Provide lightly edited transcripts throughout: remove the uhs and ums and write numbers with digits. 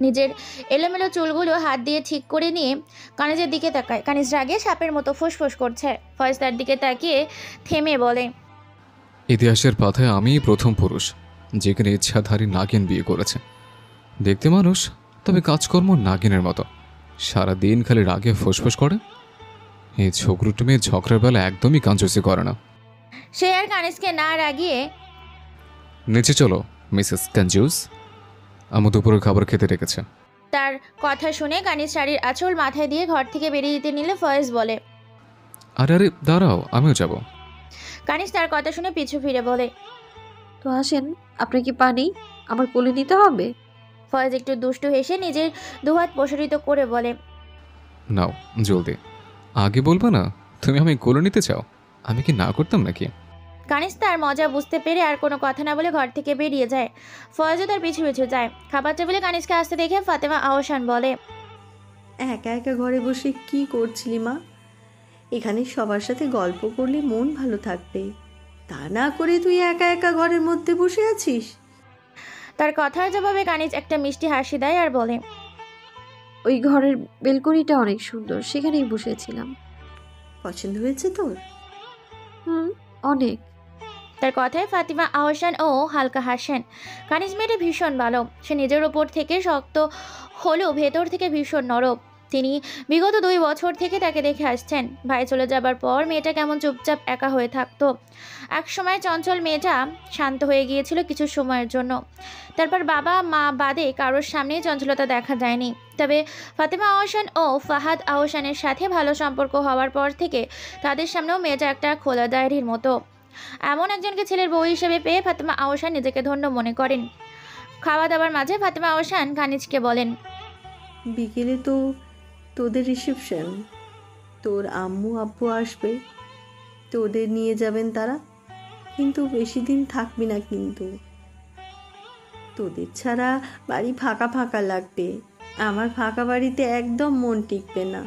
নিজের এলোমেলো চুলগুলো হাত দিয়ে ঠিক করে নিয়ে কানিজের দিকে তাকায়। কানিজ রাগে সাপের মতো ফুসফুস করছে। ফয়েজ তার দিকে তাকিয়ে থেমে বলে, ইতিহাসের পাতায় আমিই প্রথম পুরুষ যেখানে ইচ্ছাধারী নাগিন বিয়ে করেছে। দেখতে মানুষ, তবে কাজকর্ম নাগিনের মতো। সারাদিন খালি রাগে ফুসফুস করে। এই ছোকরুটো মেয়ে ঝগড়ার বেলা একদমই কাঞ্জুসি করে না। সে আর কানিজকে না রাগিয়ে নিচে চলো মিসেস কঞ্জুস, আমার দুপুরের খাবার খেতে রেখেছে। তার কথা শুনে কানিজ শাড়ির আঁচল মাথায় দিয়ে ঘর থেকে বেরিয়ে যেতে নিলে ফয়েজ বলে, আরে আরে দাঁড়াও, আমিও যাব। কানিজ তার কথা শুনে পিছু ফিরে বলে, তো আসেন, আপনার কি পানি আমার কোলে নিতে হবে? ফয়েজ একটু দুষ্টু হেসে নিজের দুহাত প্রসারিত করে বলে, নাও জলদি। আগে বলবা না তুমি আমি কোলে নিতে চাও? আমি কি না করতাম নাকি? কানিজ তার মজা বুঝতে পেরে আর কোনো কথা না বলে ঘর থেকে বেরিয়ে যায়। ফয়েজও তার পিছু পিছু যায়। খাবার টেবিলে কানিজকে আসতে দেখে ফাতেমা আহসান বলে, একা একা ঘরে বসে কি করছিলি মা? এখানে সবার সাথে গল্প করলে মন ভালো থাকবে, তা না করে তুই একা একা ঘরের মধ্যে বসে আছিস। তার কথার জবাবে কানিজ একটা মিষ্টি হাসি দেয় আর বলে, ওই ঘরের বেলকনিটা অনেক সুন্দর, সেখানেই বসেছিলাম। পছন্দ হয়েছে তোর? অনেক। তার কথায় ফাতিমা আহসান ও হালকা হাসেন। কানিজ মেয়েটা ভীষণ ভালো। সে নিজের ওপর থেকে শক্ত হলেও ভেতর থেকে ভীষণ নরম। তিনি বিগত 2 বছর থেকে তাকে দেখে আসছেন। ভাই চলে যাবার পর মেয়েটা কেমন চুপচাপ একা হয়ে থাকতো। একসময় চঞ্চল মেয়েটা শান্ত হয়ে গিয়েছিল কিছু সময়ের জন্য। তারপর বাবা মা বাদে কারোর সামনেই চঞ্চলতা দেখা যায়নি। তবে ফাতেমা আহসান ও ফাহাদ আহসানের সাথে ভালো সম্পর্ক হওয়ার পর থেকে তাদের সামনেও মেয়েটা একটা খোলা ডায়েরির মতো। এমন একজনকে ছেলের বউ হিসেবে পেয়ে ফাতেমা আহসান নিজেকে ধন্য মনে করেন। খাওয়া দাওয়ার মাঝে ফাতেমা আহসান কানিজকে বলেন, বিকেলে তো তোদের রিসেপশন, তোর আম্মু আব্বু আসবে, তোদের নিয়ে যাবেন তারা, কিন্তু বেশি দিন থাকবি না কিন্তু। তোদের ছাড়া বাড়ি ফাঁকা ফাঁকা লাগবে, আমার ফাঁকা বাড়িতে একদম মন টিকবে না।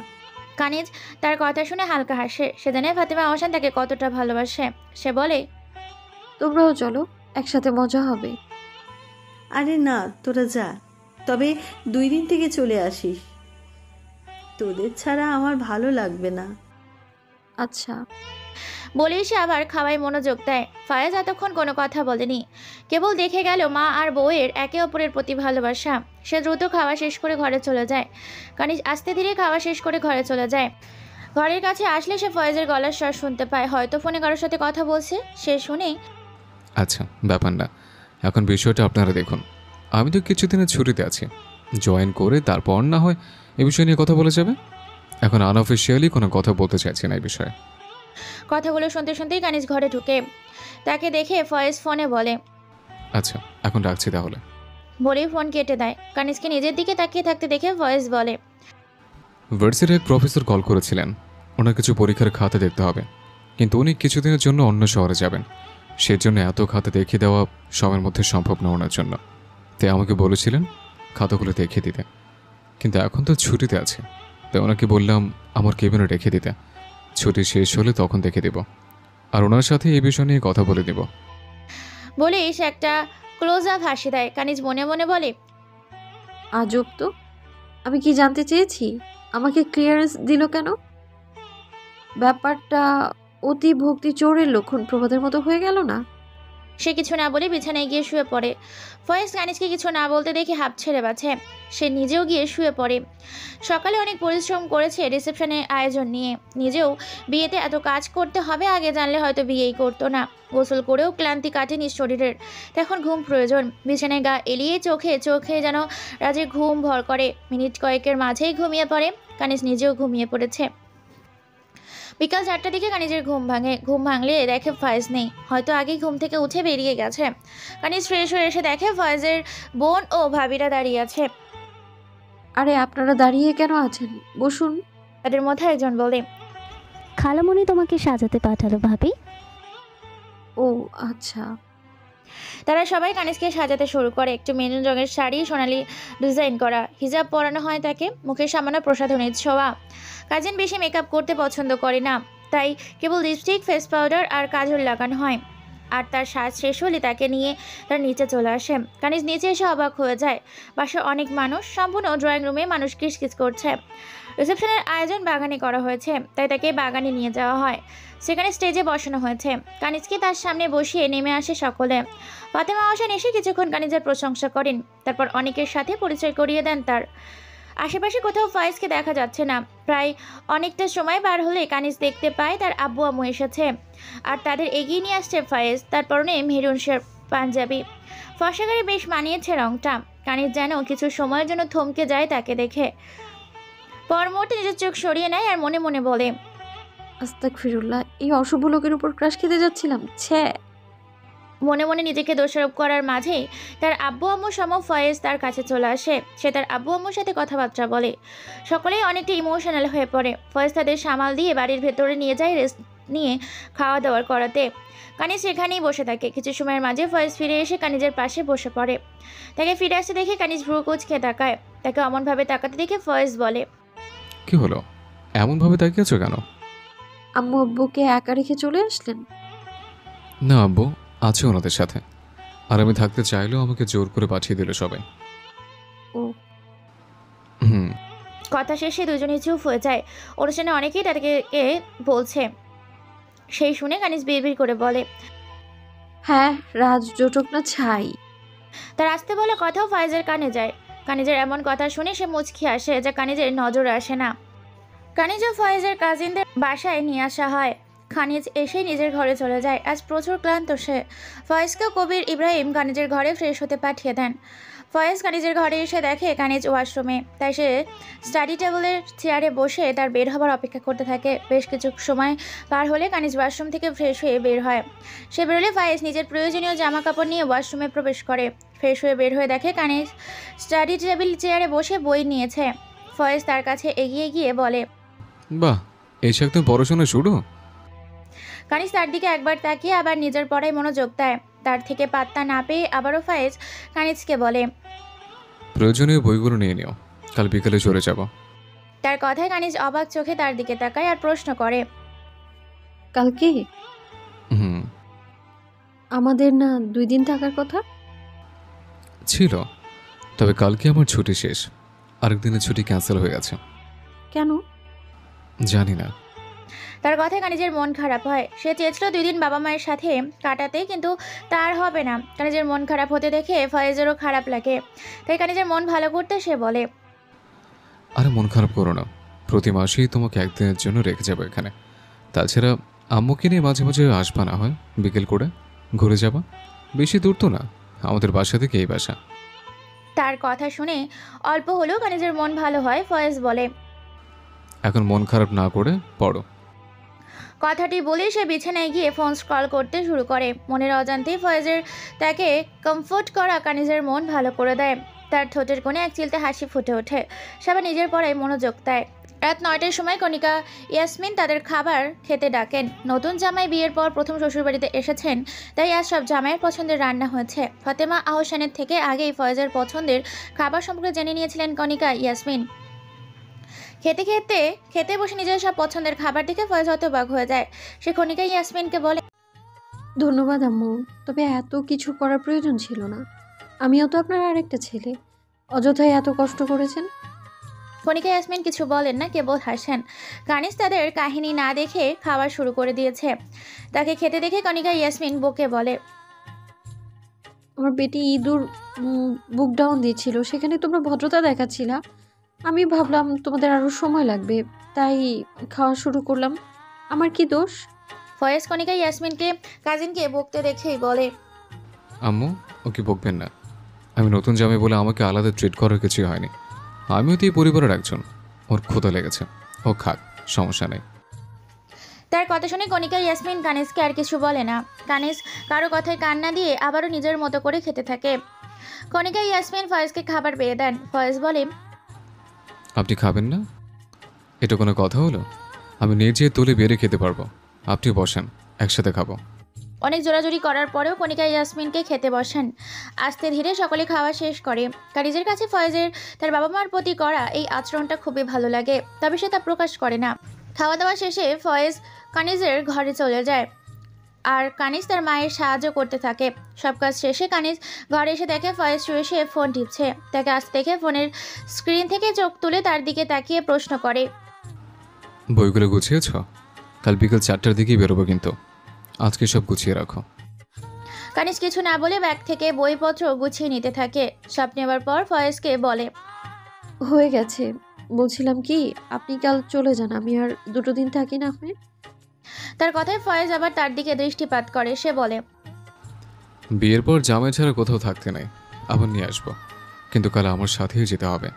কানিজ তার কথা শুনে হালকা হাসে। সে জানে ফাতেমা আহসান তাকে কতটা ভালোবাসে। সে বলে, তোমরাও চলো, একসাথে মজা হবে। আরে না, তোরা যা, তবে 2 দিন থেকে চলে আসিস, তোদের ছাড়া আমার ভালো লাগবে না। আচ্ছা। বলেই সে আবার খাওয়ায় মনোযোগ দেয়। ফায়েজ এতক্ষণ কোনো কথা বলেনি, কেবল দেখে গেল মা আর বউয়ের একে অপরের প্রতি ভালোবাসা। সে দ্রুত খাওয়া শেষ করে ঘরে চলে যায়। কানিজ আস্তে ধীরে খাওয়া শেষ করে ঘরে চলে যায়। ঘরের কাছে আসলে সে ফয়েজের গলার স্বর শুনতে পায়, হয়তো ফোনে কারোর সাথে কথা বলছে। সে শুনেই, আচ্ছা ব্যাপার না, এখন বিষয়টা আপনারা দেখুন। আমি তো কিছুদিনের ছুটিতে আছি, জয়েন করে তারপর না হয় এ বিষয় নিয়ে কথা বলা যাবে। এখন আনঅফিসিয়ালি কোনো কথা বলতে চাইছি না এই বিষয়ে। কথাগুলো শুনতে শুনতেই কানিজ ঘরে ঢুকে। তাকে দেখে ফয়েজ ফোনে বলে, আচ্ছা এখন রাখছি তাহলে। বলেই ফোন কেটে দেয়। কানিজকে নিজের দিকে তাকিয়ে থাকতে দেখে ফয়েজ বলে, ভার্সিটির এক প্রফেসর কল করেছিলেন, ওনার কিছু পরীক্ষার খাতা দেখতে হবে, কিন্তু উনি কিছুদিনের জন্য অন্য শহরে যাবেন। সেজন্য এত খাতা দেখিয়ে দেওয়া সময়ের মধ্যে সম্ভব না ওনার জন্য। তাই আমাকে বলেছিলেন খাতাগুলো দেখিয়ে দিতে, কিন্তু এখন তো ছুটিতে আছে। তাই ওনাকে বললাম আমার কেবিনে রেখে দিতে, ছুটি শেষ হলে তখন দেখে দেব, আর ওনার সাথে এই বিষয় নিয়ে কথা বলে দেব। বলেই সে একটা ক্লোজ আপ হাসি দেয়। কানিজ মনে মনে বলে, আজব তো, আমি কি জানতে চেয়েছি, আমাকে ক্লিয়ারেন্স দিল কেন? ব্যাপারটা অতি ভক্তি চোরের লক্ষণ প্রবাদের মতো হয়ে গেল না? সে কিছু না বলে বিছানায় গিয়ে শুয়ে পড়ে। ফয়েজ কানিজকে কিছু না বলতে দেখে হাঁপ ছেড়ে বাঁচে। সে নিজেও গিয়ে শুয়ে পড়ে। সকালে অনেক পরিশ্রম করেছে রিসেপশনের আয়োজন নিয়ে। নিজেও বিয়েতে এত কাজ করতে হবে আগে জানলে হয়তো বিয়েই করতো না। গোসল করেও ক্লান্তি কাটেনি শরীরের, তখন ঘুম প্রয়োজন। বিছানায় গা এলিয়ে চোখে চোখে যেন রাজের ঘুম ভর করে। মিনিট কয়েকের মাঝেই ঘুমিয়ে পড়ে। কানিজ নিজেও ঘুমিয়ে পড়েছে। বিকাল 4টার দিকে কানিজের ঘুম ভাঙে। ঘুম ভাঙলে দেখে ফয়েজ নেই, হয়তো আগেই ঘুম থেকে উঠে বেরিয়ে গেছে। কানিজ ফ্রেশ হয়ে এসে দেখে ফয়েজের বোন ও ভাবিরা দাঁড়িয়ে আছে। আরে আপনারা দাঁড়িয়ে কেন আছেন, বসুন। তাদের মধ্যে একজন বলে, খালামণি তোমাকে সাজাতে পাঠালো ভাবি। ও আচ্ছা। তারা সবাই কানিজকে সাজাতে শুরু করে। একটু মেরুন রঙের শাড়ি, সোনালি ডিজাইন করা হিজাব পরানো হয় তাকে। মুখে সামান্য প্রসাধনীর ছোঁয়া। কাজিন বেশি মেকআপ করতে পছন্দ করে না, তাই কেবল লিপস্টিক, ফেস পাউডার আর কাজল লাগানো হয়। আর তার সাজ শেষ হলে তাকে নিয়ে তার নিচে চলে আসে। কানিজ নিচে এসে অবাক হয়ে যায়। বাসায় অনেক মানুষ, সম্পূর্ণ ড্রয়িং রুমে মানুষ কিচকিচ করছে। রিসেপশনের আয়োজন বাগানে করা হয়েছে, তাই তাকে বাগানে নিয়ে যাওয়া হয়। সেখানে স্টেজে বসানো হয়েছে। কানিজকে তার সামনে বসিয়ে নেমে আসে সকলে। ফাতেমা আহসান এসে কিছুক্ষণ কানিজের প্রশংসা করেন, তারপর অনেকের সাথে পরিচয় করিয়ে দেন তার। আশেপাশে কোথাও ফায়েজকে দেখা যাচ্ছে না। প্রায় অনেকটা সময় বার হলে কানিজ দেখতে পায় তার আব্বু আম্মু এসেছে, আর তাদের এগিয়ে নিয়ে আসছে ফায়েজ। তার পরনে মেরুন শার্ট, পাঞ্জাবি, ফর্সাগারে বেশ মানিয়েছে রংটা। কানিজ যেন কিছু সময়ের জন্য থমকে যায় তাকে দেখে, পর মুহূর্তে নিজের চোখ সরিয়ে নেয় আর মনে মনে বলে, আস্তাগফিরুল্লাহ, এই অশুভ লোকের উপর ক্রাশ খেতে যাচ্ছিলাম। ছে। মনে মনে নিজেকে দোষারোপ করার মাঝেই তার আব্বু আম্মু সম ফয়েজ তার কাছে চলে আসে। সে তার আব্বু আম্মুর সাথে কথাবার্তা বলে। সকলেই অনেকটা ইমোশনাল হয়ে পড়ে। ফয়েজ তাদের সামাল দিয়ে বাড়ির ভেতরে নিয়ে যায় রেস্ট নিয়ে খাওয়া দাওয়ার করাতে। কানিজ সেখানেই বসে থাকে। কিছু সময়ের মাঝে ফয়েজ ফিরে এসে কানিজের পাশে বসে পড়ে। তাকে ফিরে আসতে দেখে কানিজ ভ্রু কুঁচকে তাকায়। তাকে অমনভাবে তাকাতে দেখে ফয়েজ বলে, কি হলো, এমনভাবে তাকিয়েছো কেন? আম্মু আব্বুকে একা রেখে চলে আসলেন? না আব্বু আছে ওনাদের সাথে, আর আমি থাকতে চাইলেও আমাকে জোর করে পাঠিয়ে দিল সবাই। ও। হুম। কথা শেষে দুজনে চুপ হয়ে যায়। অনুষ্ঠানে অনেকেই তাদেরকে বলছে। সেই শুনে কানিজ বিড়বিড় করে বলে, হ্যাঁ, রাজ জোটক না ছাই। তার আসতে বলে কথাও ফায়েজের কানে যায়। কানিজের এমন কথা শুনে সে মুচকি আসে, যা কানিজের নজরে আসে না। কানিজ ও ফয়েজের কাজিনদের বাসায় নিয়ে আসা হয়। কানিজ এসেই নিজের ঘরে চলে যায়। আজ প্রচুর ক্লান্ত সে। ফয়েজকেও কবির ইব্রাহিম কানিজের ঘরে ফ্রেশ হতে পাঠিয়ে দেন। ফয়েজ কানিজের ঘরে এসে দেখে কানিজ ওয়াশরুমে, তাই সে স্টাডি টেবিলের চেয়ারে বসে তার বের হবার অপেক্ষা করতে থাকে। বেশ কিছু সময় পার হলে কানিজ ওয়াশরুম থেকে ফ্রেশ হয়ে বের হয়। সে বেরোলে ফয়েজ নিজের প্রয়োজনীয় জামা কাপড় নিয়ে ওয়াশরুমে প্রবেশ করে। ফ্রেশ হয়ে বের হয়ে দেখে কানিজ স্টাডি টেবিল চেয়ারে বসে বই নিয়েছে। ফয়েজ তার কাছে এগিয়ে গিয়ে বলে, বাহ, এই শাক তো পড়াশোনা শুরু। কানিজ তার দিকে একবার তাকিয়ে আবার নিজের পড়ায় মনোযোগ দেয়। তার থেকে পাত্তা না পেয়ে আবারও ফায়েজ কানিজকে বলে, প্রয়োজনীয় বইগুলো নিয়ে নিও, কাল বিকেলে চলে যাব। তার কথায় কানিজ অবাক চোখে তার দিকে তাকায় আর প্রশ্ন করে, কালকে? হুম। আমাদের না 2 দিন থাকার কথা ছিল, তবে কালকে আমার ছুটি শেষ। আরেকদিনের ছুটি ক্যান্সেল হয়ে গেছে। কেন? জানি না। তার কথায় কানিজের মন খারাপ হয়। সে চেয়েছিল 2 দিন বাবা মায়ের সাথে কাটাতে, কিন্তু তার হবে না। কানিজের মন খারাপ হতে দেখে ফয়েজেরও খারাপ লাগে। তাই কানিজের মন ভালো করতে সে বলে, আরে মন খারাপ করো না, প্রতি মাসেই তোমাকে একদিনের জন্য রেখে যাবো এখানে। তাছাড়া আম্মুকে নিয়ে মাঝে মাঝে আসবা, না হয় বিকেল করে ঘুরে যাবা। বেশি দূর তো না, আমাদের বাসা থেকে এই বাসা। তার কথা শুনে অল্প হলেও কানিজের মন ভালো হয়। ফয়েজ বলে, এখন মন খারাপ না করে পড়ো। কথাটি বলে সে বিছানায় গিয়ে ফোন স্ক্রল করতে শুরু করে। মনের অজান্তেই ফয়েজের তাকে কমফোর্ট করা কানিজের মন ভালো করে দেয়। তার ঠোঁটের কোণে এক চিলতে হাসি ফুটে ওঠে। সে আবার নিজের পড়ায় মনোযোগ দেয়। রাত 9টার সময় কণিকা ইয়াসমিন তাদের খাবার খেতে ডাকেন। নতুন জামাই বিয়ের পর প্রথম শ্বশুরবাড়িতে এসেছেন, তাই আজ সব জামাইয়ের পছন্দের রান্না হয়েছে। ফাতেমা আহসানের থেকে আগেই ফয়েজের পছন্দের খাবার সম্পর্কে জেনে নিয়েছিলেন কণিকা ইয়াসমিন। খেতে বসে নিজের সব পছন্দের খাবার দেখে ফয়েজ হতবাক হয়ে যায়। সে কণিকা ইয়াসমিনকে বলে, ধন্যবাদ আম্মু, তবে এত কিছু করার প্রয়োজন ছিল না। আমিও তো আপনার আরেকটা ছেলে, অযথাই এত কষ্ট করেছেন। কণিকা ইয়াসমিন কিছু বলেন না, কেবল হাসেন। কানিজ তাদের কাহিনী না দেখে খাওয়া শুরু করে দিয়েছে। তাকে খেতে দেখে কণিকা ইয়াসমিন বকে বলে, আমার পেটে ইঁদুর বুক ডাউন দিয়েছিল, সেখানে তোমরা ভদ্রতা দেখাচ্ছিলা। আমি ভাবলাম তোমাদের আরও সময় লাগবে, তাই খাওয়া শুরু করলাম। আমার কি দোষ? ফয়েজ কণিকা ইয়াসমিনকে কাজিনকে বকতে দেখেই বলে, আম্মু ওকে বকবেন না, আমি নতুন জামাই বলে আমাকে আলাদা ট্রিট করার কিছুই হয়নি। আমিও তো এই পরিবারের একজন। ওর ক্ষুধা লেগেছে, ও খাক, সমস্যা নেই। তার কথা শুনে কণিকা ইয়াসমিন কানিজকে আর কিছু বলে না। কানিজ কারো কথায় কান না দিয়ে আবারও নিজের মতো করে খেতে থাকে। কণিকা ইয়াসমিন ফয়েজকে খাবার পেয়ে দেন। ফয়েজ বলে, আপনি খাবেন না? এটা কোনো কথা হলো? আমি নিজে তুলে বেড়ে খেতে পারবো, আপনি বসেন, একসাথে খাবো। অনেক জোরাজুরি করার পরেও কণিকা ইয়াসমিনকে খেতে বসেন। আস্তে ধীরে সকলে খাওয়া শেষ করে। কানিজের কাছে ফয়েজের তার বাবা মার প্রতি করা এই আচরণটা খুবই ভালো লাগে, তবে সে তা প্রকাশ করে না। খাওয়া দাওয়া শেষে ফয়েজ কানিজের ঘরে চলে যায়। আর কানিজ তার মায়ের সাহায্য করতে থাকে। সব কাজ শেষে কানিজ ঘরে এসে দেখে ফয়েজ শুয়ে শুয়ে ফোন টিপছে। তাকে আসতে দেখে ফোনের স্ক্রিন থেকে চোখ তুলে তার দিকে তাকিয়ে প্রশ্ন করে, বইগুলো গুছিয়েছ? কাল বিকেল 4টার দিকেই বেরোবো, কিন্তু আজকে সব গুছিয়ে রাখো। কানিজ কিছু না বলে ব্যাগ থেকে বইপত্র গুছিয়ে নিতে থাকে। সব নেওয়ার পর ফয়েজকে বলে, হয়ে গেছে। বলছিলাম কি, আপনি কাল চলে যান, আমি আর 2 দিন থাকি না আপনি? তার কথায় ফয়েজ আবার তার দিকে দৃষ্টিপাত করে। সে বলে, বিয়ের পর জামাই ছাড়া কোথাও থাকতে নেই, আবার নিয়ে আসবো, কিন্তু কাল আমার সাথেই যেতে হবে।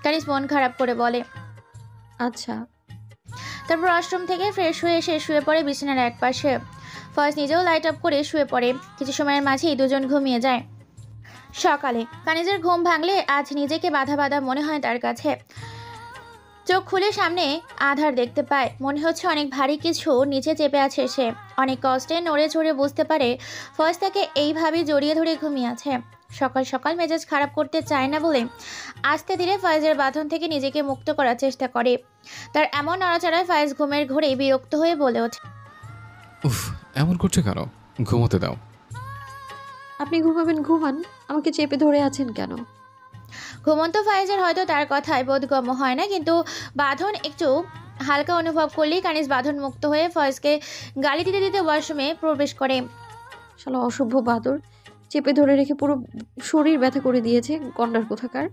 কানিজ মন খারাপ করে বলে। আচ্ছা। তারপর ওয়াশরুম থেকে ফ্রেশ হয়ে এসে শুয়ে পড়ে বিছানার এক পাশে। ফয়েজ নিজেও লাইট অফ করে শুয়ে পড়ে। কিছু সময়ের মাঝেই দুজন ঘুমিয়ে যায়। সকালে কানিজের ঘুম ভাঙলে আজ নিজেকে বাধা বাধা মনে হয় তার কাছে। চোখ খুলে সামনে আধার দেখতে পায়। মনে হচ্ছে অনেক ভারী কিছু নিচে চেপে আছে সে। অনেক কষ্টে নড়ে চড়ে বুঝতে পারে ফয়েজ তাকে এইভাবেই জড়িয়ে ধরে ঘুমিয়ে আছে। সকাল সকাল মেজাজ খারাপ করতে চায় না বলে আস্তে ধীরে ফয়েজের বাঁধন থেকে নিজেকে মুক্ত করার চেষ্টা করে। তার এমন নড়াচড়ায় ফয়েজ ঘুমের ঘোরে বিরক্ত হয়ে বলে ওঠে, উফ, এমন করছে কেন? ঘুমোতে দাও। আপনি ঘুমাবেন, ঘুমান, আমাকে চেপে ধরে আছেন কেন? ঘুমন্ত ফয়েজের হয়তো তার কথায় বোধগম্য হয় না, কিন্তু বাঁধন একটু হালকা অনুভব করলেই কানিজ বাঁধন মুক্ত হয়ে ফয়েজকে গালি দিতে দিতে ওয়াশরুমে প্রবেশ করে। শালা অসভ্য বাদর, চেপে ধরে রেখে পুরো শরীর ব্যথা করে দিয়েছে, গন্ডার কোথাকার।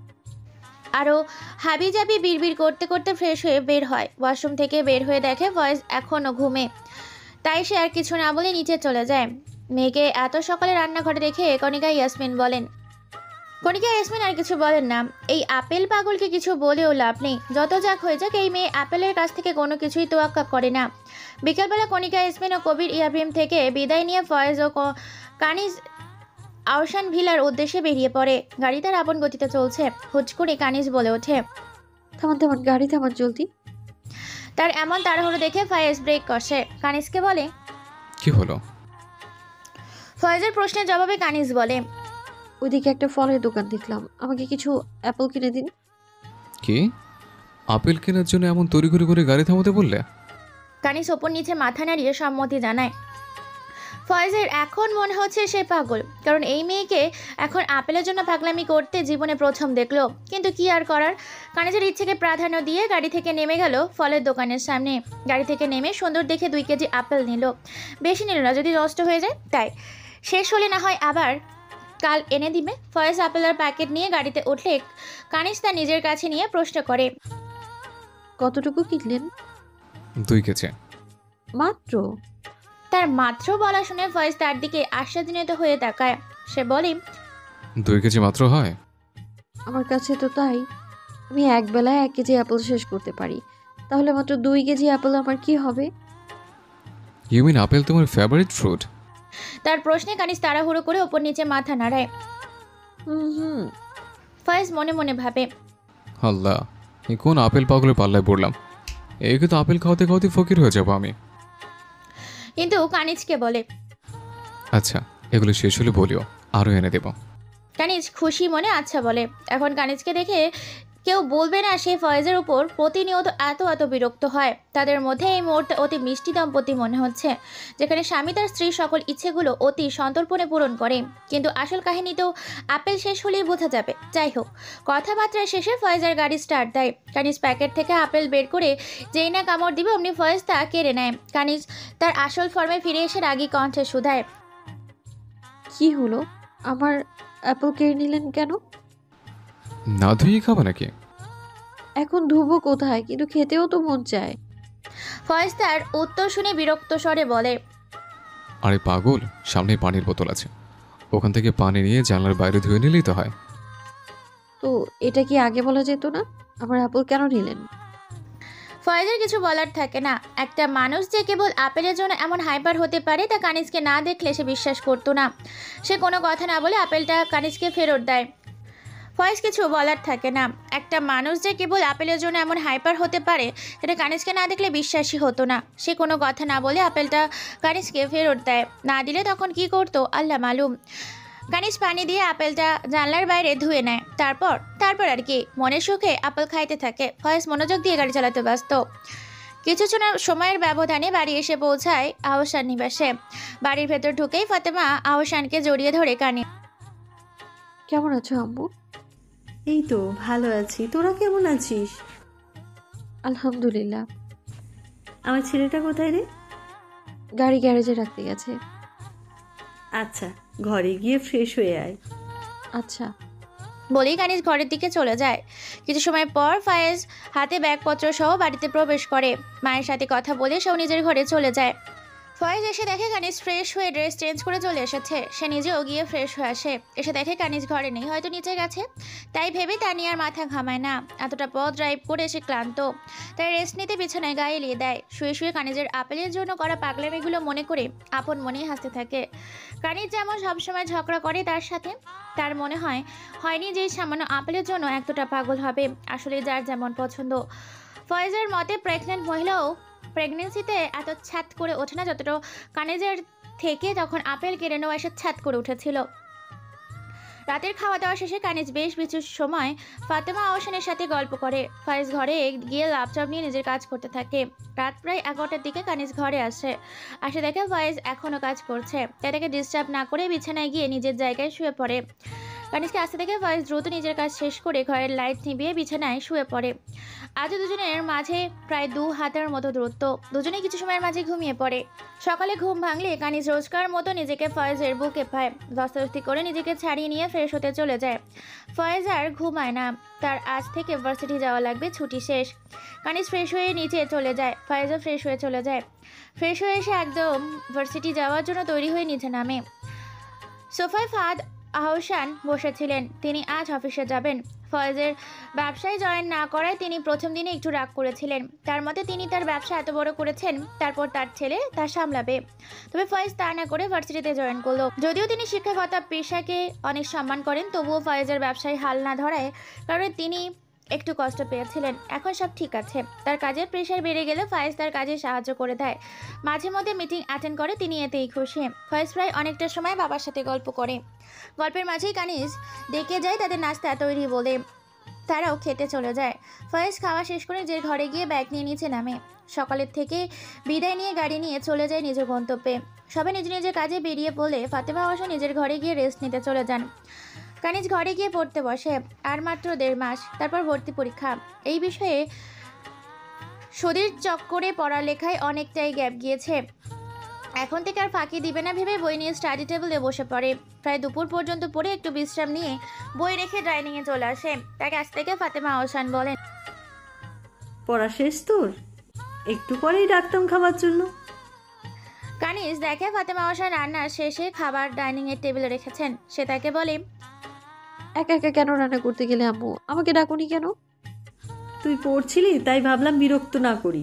আরও হাবিজাবি বিড়বিড় করতে করতে ফ্রেশ হয়ে বের হয়। ওয়াশরুম থেকে বের হয়ে দেখে ফয়েজ এখনও ঘুমে। তাই সে আর কিছু না বলে নিচে চলে যায়। মেয়েকে এত সকালে রান্নাঘরে দেখে কণিকা ইয়াসমিন বলেন। কণিকা ইয়াসমিন আর কিছু বলেন না। এই আপেল পাগলকে কিছু বলেও লাভ নেই। যত যাক হয়ে যাক, এই মেয়ে আপেলের কাছ থেকে কোনো কিছুই তোয়াক্কা করে না। বিকেলবেলা কণিকা ইয়াসমিন ও কবির ইয়াবিম থেকে বিদায় নিয়ে ফয়েজ ও কানিজ আওশান ভিলার উদ্দেশ্যে বেরিয়ে পড়ে। গাড়ি তার আপন গতিতে চলছে। হুট করে কানিজ বলে ওঠে, থামান থামান, গাড়ি থামান জলদি। তার এমন তাড়াহুড়ো দেখে ফয়েজ ব্রেক কষে। কানিজকে বলে, কি হলো? ফয়েজের প্রশ্নের জবাবে কানিজ বলে, ওইদিকে একটা ফলের দোকান দেখলাম, আমাকে কিছু অ্যাপল কিনে দিন। কি? আপেল কেনার জন্য এমন তড়িঘড়ি করে গাড়ি থামাতে বললে? কানিজ ওপর নিচে মাথা নাড়িয়ে সম্মতি জানায়। ফয়েজের এখন মনে হচ্ছে সে পাগল, কারণ এই মেয়েকে এখন আপেলের জন্য পাগলামি করতে জীবনে প্রথম দেখলো। কিন্তু কি আর করার, কানিজের ইচ্ছেকে প্রাধান্য দিয়ে গাড়ি থেকে নেমে গেল ফলের দোকানের সামনে। গাড়ি থেকে নেমে সুন্দর দেখে 2 কেজি আপেল নিল। বেশি নিল না, যদি নষ্ট হয়ে যায় তাই। শেষ হলে না হয় আবার কাল এনে দিবে। ফয়েজ আপেলের প্যাকেট নিয়ে গাড়িতে উঠলে কানিজ তা নিজের কাছে নিয়ে প্রশ্ন করে, কতটুকু কিনলেন? 2 কেজি। মাত্র? তার মাত্র বলা শুনে ফয়েজ তার দিকে আশ্চর্যজনিত হয়ে তাকায়। সে বলে, 2 কেজি মাত্র হয়? আমার কাছে তো তাই। আমি এক বেলায় 1 কেজি অ্যাপল শেষ করতে পারি, তাহলে মাত্র 2 কেজি অ্যাপল আমার কি হবে? ইউ মিন আপেল তোমার ফেভারিট ফ্রুট? তার প্রশ্নে কানিজ তাড়াহুড়ো করে ওপর নিচে মাথা নাড়ায়। হুম। ফয়েজ মনে মনে ভাবে, আল্লাহ, এই কোন আপেল পাগলের পাল্লায় পড়লাম? একে তো আপেল খাওয়াতে খাওয়াতে ফকির হয়ে যাবো আমি। কিন্তু কানিজকে বলে, আচ্ছা, এগুলো শেষ হলে বলিও, আরও এনে দেব। কানিজ খুশি মনে আচ্ছা বলে। এখন কানিজকে দেখে কেউ বলবে না সে ফয়েজের উপর প্রতিনিয়ত এত বিরক্ত হয়। তাদের মধ্যে এই মুহূর্তে অতি মিষ্টি দম্পতি মনে হচ্ছে, যেখানে স্বামী তার স্ত্রীর সকল ইচ্ছেগুলো অতি সন্তর্পণে পূরণ করে। কিন্তু আসল কাহিনী তো আপেল শেষ হলেই বোঝা যাবে। যাই হোক, কথাবার্তা শেষে ফয়েজের গাড়ি স্টার্ট দেয়। কানিজ প্যাকেট থেকে আপেল বের করে যেই না কামড় দিবে অমনি ফয়েজ তা কেড়ে নেয়। কানিজ তার আসল ফর্মে ফিরে এসে রাগী কণ্ঠে শুধায়, কি হলো? আমার অ্যাপল কেড়ে নিলেন কেন? না ধুয়ে খাবে নাকি? এখন ধুবো কোথায়? কিন্তু খেতেও তো মন চায়। ফয়েজ তার উত্তর শুনে বিরক্ত স্বরে বলে, আরে পাগল, সামনে পানির বোতল আছে, ওখান থেকে পানি নিয়ে জানলার বাইরে ধুয়ে নিলেই তো হয়। তো এটা কি আগে বলা যেত না? আমার অ্যাপল কেন নিলেন? ফয়েজের কিছু বলার থাকে না। একটা মানুষ যে কেবল আপেলের জন্য এমন হাইপার হতে পারে তা কানিজকে না দেখলে সে বিশ্বাস করতো না। সে কোনো কথা না বলে আপেলটা কানিজকে ফেরত দেয়। ফয়েজ কিছু বলার থাকে না। একটা মানুষ যে কেবল আপেলের জন্য এমন হাইপার হতে পারে সেটা কানিজকে না দেখলে বিশ্বাসই হতো না। সে কোনো কথা না বলে আপেলটা কানিজকে ফেরত দেয়। না দিলে তখন কি করতো আল্লাহ মালুম। কানিজ পানি দিয়ে আপেলটা জানলার বাইরে ধুয়ে নেয়। তারপর আর কি মনের সুখে আপেল খাইতে থাকে। ফয়েজ মনোযোগ দিয়ে গাড়ি চালাতে ব্যস্ত। কিছু সময়ের ব্যবধানে বাড়ি এসে পৌঁছায় আহসান নিবাসে। বাড়ির ভেতর ঢুকেই ফাতেমা আহসানকে জড়িয়ে ধরে কানে। কেমন আছো আম্মু? এই তো ভালো আছি, তোরা কেমন আছিস? আলহামদুলিল্লাহ। আমার ছেলেটা কোথায় রে? গাড়ি গ্যারেজে রাখতে গেছে। আচ্ছা, ঘরে গিয়ে ফ্রেশ হয়ে আয়। আচ্ছা। বলেই কানিজ ঘরের দিকে চলে যায়। কিছু সময় পর ফায়েজ হাতে ব্যাগপত্র সহ বাড়িতে প্রবেশ করে। মায়ের সাথে কথা বলে সেও নিজের ঘরে চলে যায়। ফয়েজ এসে দেখে কানিজ ফ্রেশ হয়ে ড্রেস চেঞ্জ করে চলে এসেছে। সে নিজেও গিয়ে ফ্রেশ হয়ে আসে। এসে দেখে কানিজ ঘরে নেই, হয়তো নিচে গেছে। তাই ভেবে তানিয়ার মাথা ঘামায় না। এতটা পথ ড্রাইভ করে সে ক্লান্ত, তাই রেস্ট নিতে বিছানায় গায়ে এলিয়ে দেয়। শুয়ে শুয়ে কানিজের আপেলের জন্য করা পাগলামিগুলো মনে করে আপন মনেই হাসতে থাকে। কানিজ যেমন সবসময় ঝগড়া করে তার সাথে, তার মনে হয়নি যে সামান্য আপেলের জন্য এতটা পাগল হবে। আসলে যার যেমন পছন্দ। ফয়েজের মতে প্রেগনেন্ট মহিলাও প্রেগনেন্সিতে এত ছ্যাত করে ওঠে না যতটা কানিজের থেকে তখন আপেল কেড়ে নেওয়া এসে ছ্যাত করে উঠেছিল। রাতের খাওয়া দাওয়া শেষে কানিজ বেশ কিছু সময় ফাতেমা আহসানের সাথে গল্প করে। ফয়েজ ঘরে গিয়ে ল্যাপটপ নিয়ে নিজের কাজ করতে থাকে। রাত প্রায় 11টার দিকে কানিজ ঘরে আসে দেখে ফয়েজ এখনও কাজ করছে, তাই তাকে ডিস্টার্ব না করে বিছানায় গিয়ে নিজের জায়গায় শুয়ে পড়ে। কানিজকে আসতে দেখে ফয়েজ দ্রুত নিজের কাজ শেষ করে ঘরের লাইট নিভিয়ে বিছানায় শুয়ে পড়ে। আজ দুজনের মাঝে প্রায় 2 হাতের মতো দূরত্ব। দুজনে কিছু সময়ের মাঝে ঘুমিয়ে পড়ে। সকালে ঘুম ভাঙলে কানিজ রোজকার মতো নিজেকে ফয়েজের বুকে পায়। দস্তাদস্তি করে নিজেকে ছাড়িয়ে নিয়ে ফ্রেশ হতে চলে যায়। ফয়েজ আর ঘুমায় না, তার আজ থেকে ভার্সিটি যাওয়া লাগবে, ছুটি শেষ। কানিজ ফ্রেশ হয়ে নিচে চলে যায়, ফয়েজও ফ্রেশ হয়ে চলে যায়। ফ্রেশ হয়ে এসে একদম ভার্সিটি যাওয়ার জন্য তৈরি হয়ে নিচে নামে। সোফায় ফাদ আহসান বসেছিলেন, তিনি আজ অফিসে যাবেন। ফয়েজের ব্যবসায় জয়েন না করায় তিনি প্রথম দিনে একটু রাগ করেছিলেন। তার মতে তিনি তার ব্যবসা এত বড় করেছেন, তারপর তার ছেলে তা সামলাবে। তবে ফয়েজ তা না করে ভার্সিটিতে জয়েন করলো। যদিও তিনি শিক্ষকতা পেশাকে অনেক সম্মান করেন, তবুও ফয়েজের ব্যবসায় হাল না ধরায় কারণে তিনি একটু কষ্ট পেয়েছিলেন। এখন সব ঠিক আছে। তার কাজের প্রেশার বেড়ে গেলে ফয়েজ তার কাজে সাহায্য করে দেয়। মাঝে মধ্যে মিটিং অ্যাটেন্ড করে, তিনি এতেই খুশি। ফয়েজ প্রায় অনেকটা সময় বাবার সাথে গল্প করে। গল্পের মাঝেই কানিজ ডেকে যায় তাদের নাস্তা তৈরি বলে। তারাও খেতে চলে যায়। ফয়েজ খাওয়া শেষ করে নিজের ঘরে গিয়ে ব্যাগ নিয়ে নিচে নামে। সকালের থেকে বিদায় নিয়ে গাড়ি নিয়ে চলে যায় নিজ গন্তব্যে। সবাই নিজ নিজের কাজে বেরিয়ে পড়লে ফাতেমা অবশ্য নিজের ঘরে গিয়ে রেস্ট নিতে চলে যান। কানিজ ঘরে গিয়ে পড়তে বসে। আর মাত্র 1.5 মাস, তারপর ভর্তি পরীক্ষা। এই বিষয়ে সদির চক্করে পড়ালেখায় অনেকটাই গ্যাপ গিয়েছে। এখন থেকে আর ফাঁকি দিবে না ভেবে বই নিয়ে স্টাডি টেবিলে বসে পড়ে। প্রায় দুপুর পর্যন্ত পড়ে একটু বিশ্রাম নিয়ে বই রেখে ডাইনিংয়ে চলে আসে। তার কাছ থেকে ফাতেমা আহসান বলেন, পড়া শেষ তোর? একটু পরেই ডাকতাম খাবার জন্য। কানিজ দেখে ফাতেমা আহসান রান্নার শেষে খাবার ডাইনিংয়ের টেবিলে রেখেছেন। সে তাকে বলে, একা একা কেন রান্না করতে গেলে আম্মু? আমাকে ডাকুনি কেন? তুই পড়ছিলি তাই ভাবলাম বিরক্ত না করি।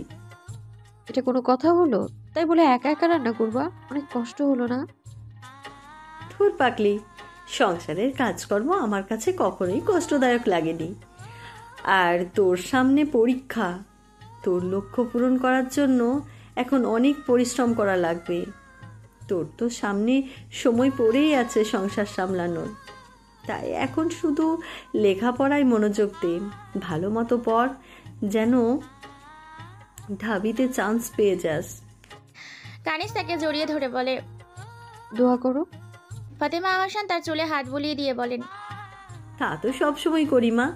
এটা কোনো কথা হলো? তাই বলে একা একা রান্না করবা? অনেক কষ্ট হলো না? ধুর পাকলি, সংসারের কাজকর্ম আমার কাছে কখনোই কষ্টদায়ক লাগেনি। আর তোর সামনে পরীক্ষা, তোর লক্ষ্য পূরণ করার জন্য এখন অনেক পরিশ্রম করা লাগবে। তোর তো সামনে সময় পড়েই আছে সংসার সামলানোর, তাই এখন শুধু লেখাপড়ায় মনোযোগ দে। ভালো মতো পড়, যেন ঢাবিতে চান্স পেয়ে যাস। কানিজ তাকে জড়িয়ে ধরে বলে, দোয়া করো। ফাতেমা আহসান তার চুলে হাত বুলিয়ে দিয়ে বলেন, তা তো সবসময় করি মা।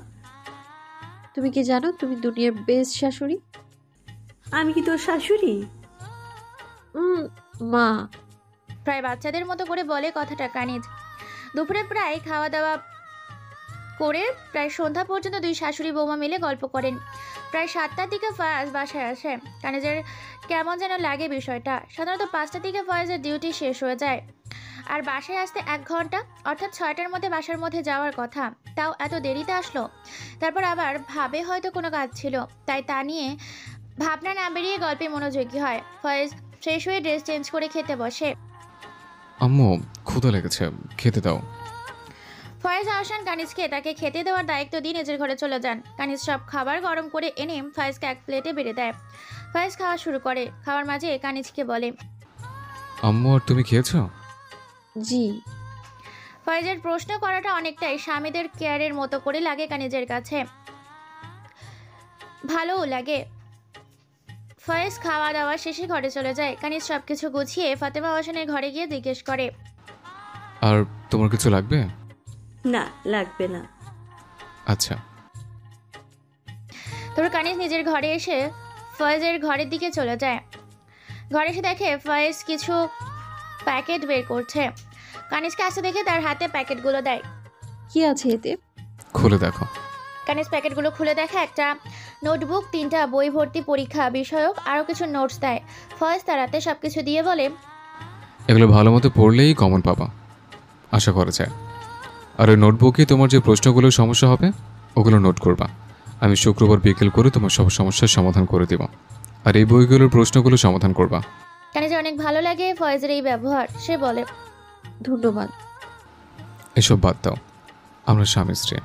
তুমি কি জানো তুমি দুনিয়ার বেস্ট শাশুড়ি? আমি কি তোর শাশুড়ি? মা। প্রায় বাচ্চাদের মতো করে বলে কথাটা কানিজ। দুপুরে প্রায় খাওয়া দাওয়া করে প্রায় সন্ধ্যা পর্যন্ত 2 শাশুড়ি বৌমা মিলে গল্প করেন। প্রায় 7টার দিকে ফয়েজ বাসায় আসে। কানিজের কেমন যেন লাগে বিষয়টা। সাধারণত 5টার দিকে ফয়েজের ডিউটি শেষ হয়ে যায়, আর বাসায় আসতে 1 ঘন্টা, অর্থাৎ 6টার মধ্যে বাসার মধ্যে যাওয়ার কথা, তাও এত দেরিতে আসলো। তারপর আবার ভাবে হয়তো কোনো কাজ ছিল, তাই তা নিয়ে ভাবনা না বেরিয়ে গল্পে মনোযোগী হয়। ফয়েজ ফ্রেশ হয়ে ড্রেস চেঞ্জ করে খেতে বসে। আম্মু ক্ষুধা লেগেছে, খেতে দাও। ফয়েজ আহসান কানিজকে তাকে খেতে দেওয়ার দায়িত্ব দিয়ে নিজের ঘরে চলে যান। কানিজ সব খাবার গরম করে এনে ফয়েজকে 1 প্লেটে বেড়ে দেয়। ফয়েজ খাওয়া শুরু করে। খাওয়ার মাঝে কানিজকে বলে, আম্মু আর তুমি খেয়েছো? জি। ফয়েজের প্রশ্ন করাটা অনেকটাই স্বামীদের কেয়ারের মতো করে লাগে কানিজের কাছে, ভালোও লাগে। ফয়েজ খাওয়া দাওয়া শেষে ঘরে চলে যায়। কানিজ সবকিছু গুছিয়ে ফাতেমা আহসানের ঘরে গিয়ে জিজ্ঞেস করে, আর তোমার কিছু লাগবে? না, লাগবে না। আচ্ছা। তোর কানিজ নিজের ঘরে এসে ফয়েজের ঘরের দিকে চলে যায়। ঘরে এসে দেখে ফয়েজ কিছু প্যাকেট বের করছে। কানিজকে আসতে দেখে তার হাতে প্যাকেটগুলো দেয়। কি আছে এতে? খুলে দেখো। কানিজ প্যাকেটগুলো খুলে দেখে একটা নোটবুক, 3টা বই ভর্তি পরীক্ষা বিষয়ক আরও কিছু নোটস দেয়। ফয়েজ তার হাতে সব কিছু দিয়ে বলে, এগুলো ভালো মতো পড়লেই কমন পাবা, আশা করা যায়। আর ওই নোটবুকে তোমার যে প্রশ্নগুলোর সমস্যা হবে ওগুলো নোট করবা। আমি শুক্রবার বিকেল করে তোমার সব সমস্যার সমাধান করে দেব। আর এই বইগুলোর প্রশ্নগুলো সমাধান করবা। কানিজের অনেক ভালো লাগে ফয়েজের এই ব্যবহার। সে বলে, ধন্যবাদ। এসব বাদ দাও, আমরা স্বামী স্ত্রী,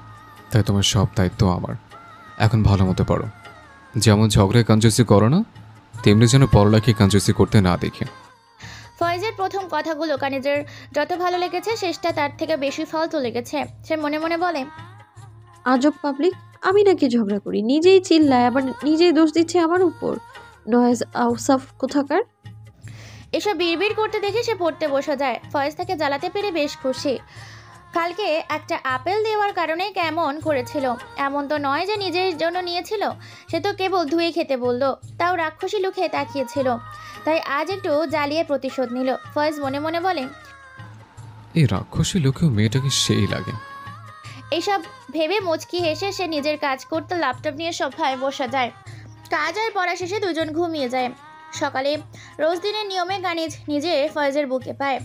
তাই তোমার সব দায়িত্ব আমার। এখন ভালো মতো পড়ো। যেমন ঝগড়ায় কাঞ্জুসি করো না, তেমনি যেন পড়ালেখে কাঞ্জুসি করতে না দেখে। ফয়েজের প্রথম কথাগুলো কানিজের যত ভালো লেগেছে শেষটা তার থেকে বেশি ফালতু লেগেছে। সে মনে মনে বলে, আজব পাবলিক, আমি নাকি ঝগড়া করি, নিজেই চিল্লায়, আবার নিজেই দোষ দিচ্ছে আমার উপর। নয়েজ আউটসাফ কোথাকার। এসব বিড়বিড় করতে দেখে সে পড়তে বসে যায়। ফয়েজ তাকে জ্বালাতে পেরে বেশ খুশি। কালকে একটা আপেল দেওয়ার কারণে কেমন করেছিল, এমন তো নয় যে নিজের জন্য নিয়েছিল। সে তো কেবল ধুয়ে খেতে বলল, তাও রাক্ষসী লুকে তাকিয়েছিল। তাই আজ একটু জ্বালিয়ে প্রতিশোধ নিল। ফয়েজ মনে মনে বলে, এই রাক্ষসী লোকেও মেয়েটাকে সেই লাগে। এইসব ভেবে মুচকি হেসে সে নিজের কাজ করতে ল্যাপটপ নিয়ে সোফায় বসে যায়। কাজ আর পড়া শেষে দুজন ঘুমিয়ে যায়। সকালে রোজ দিনের নিয়মে কানিজ নিজে ফয়েজের বুকে পায়।